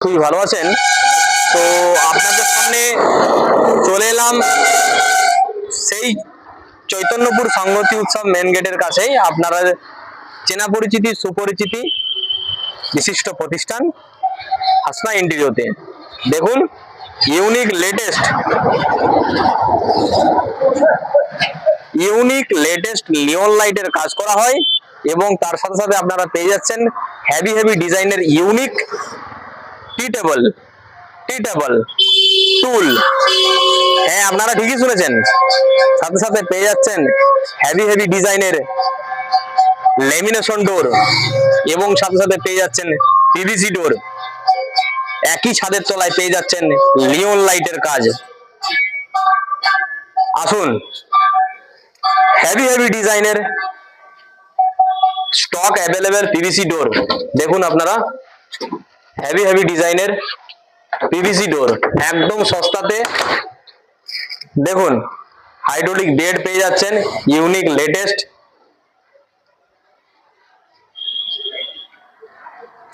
খুবই ভালো আছেন। তো আপনাদের সামনে চলে এলাম সেই চৈতন্যপুর সংহতি উৎসব মেন গেটের কাছেই। আপনারা চেনা পরিচিতি সুপরিচিতি বিশিষ্ট প্রতিষ্ঠান হাসনা ইন্টেরিয়তে। দেখুন ইউনিক লেটেস্ট লিওন লাইটের কাজ করা হয় এবং তার সাথে সাথে আপনারা পেয়ে যাচ্ছেন হেভি ডিজাইনের ইউনিক টি টেবল টুল। হ্যাঁ, আপনারা ঠিকই শুনেছেন, সাথে সাথে পেয়ে যাচ্ছেন হেভি ডিজাইনের লেমিনেশন ডোর এবং সাথে সাথে পেয়ে যাচ্ছেন পিভিসি ডোর। একই ছাদের তলায় পেয়ে যাচ্ছেন লিওন লাইটের কাজ। আসুন, হেভি ডিজাইনের স্টক অ্যাভেলেবেল পিভিসি ডোর দেখুন। আপনারা হেভি ডিজাইনের পিভিসি ডোর একদম সস্তাতে দেখুন। হাইড্রোলিক বেড পেয়ে যাচ্ছেন ইউনিক লেটেস্ট।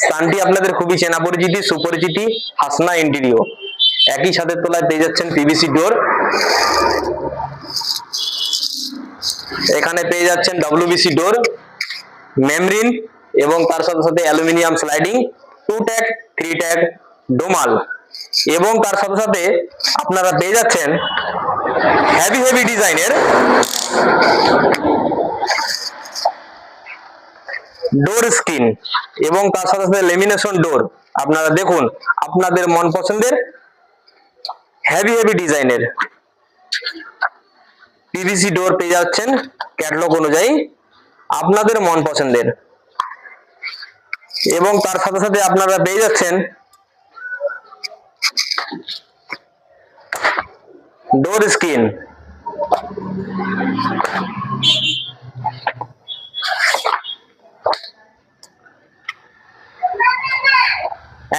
স্থানটি আপনাদের খুবই চেনা পরিচিতি সুপরিচিতি হাসনা ইন্টেরিয়র। একই ছাদের তলায় পেয়ে যাচ্ছেন পিভিসি ডোর। এখানে পেয়ে যাচ্ছেন ডব্লিউবিসি ডোর, মেমরিন এবং তার সাথে সাথে অ্যালুমিনিয়াম স্লাইডিং 2 ট্যাগ 3 ট্যাগ ডোমাল এবং তার সাথে সাথে আপনারা পেয়ে যাচ্ছেন হেভি ডিজাইনের ডোর স্ক্রিন এবং তার সাথে সাথে লেমিনেশন ডোর। আপনারা দেখুন, আপনাদের মন পছন্দের হেভি ডিজাইনের পিভিসি ডোর পেয়ে যাচ্ছেন ক্যাটালগ অনুযায়ী আপনাদের মন পছন্দের। এবং তার সাথে সাথে আপনারা পেয়ে যাচ্ছেন ডোর স্ক্রিন।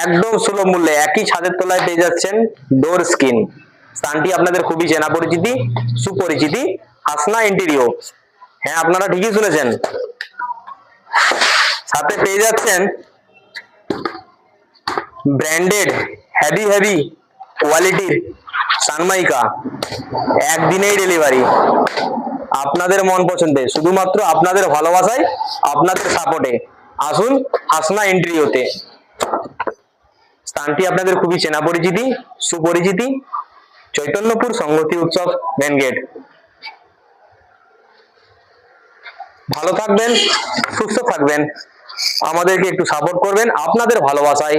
একদম সুলভ মূল্যে একই ছাদের তলায় পেয়ে যাচ্ছেন ডোর স্ক্রিন। স্থানটি আপনাদের খুবই চেনা পরিচিতি সুপরিচিতি হাসনা ইন্টেরিয়র। হ্যাঁ, আপনারা ঠিকই শুনেছেন, সাথে পেয়ে যাচ্ছেন ব্র্যান্ডেড হেভি কোয়ালিটির সানমাইকা। একদিনেই ডেলিভারি আপনাদের মন পছন্দে, শুধুমাত্র আপনাদের ভালোবাসায় আপনাদের সাপোর্টে। আসুন হাসনা ইন্টেরিয়রতে। স্থানটি আপনাদের খুবই চেনা পরিচিতি সুপরিচিতি চৈতন্যপুর সংহতি উৎসব মেন গেট। ভালো থাকবেন, সুস্থ থাকবেন, আমাদেরকে একটু সাপোর্ট করবেন আপনাদের ভালোবাসায়।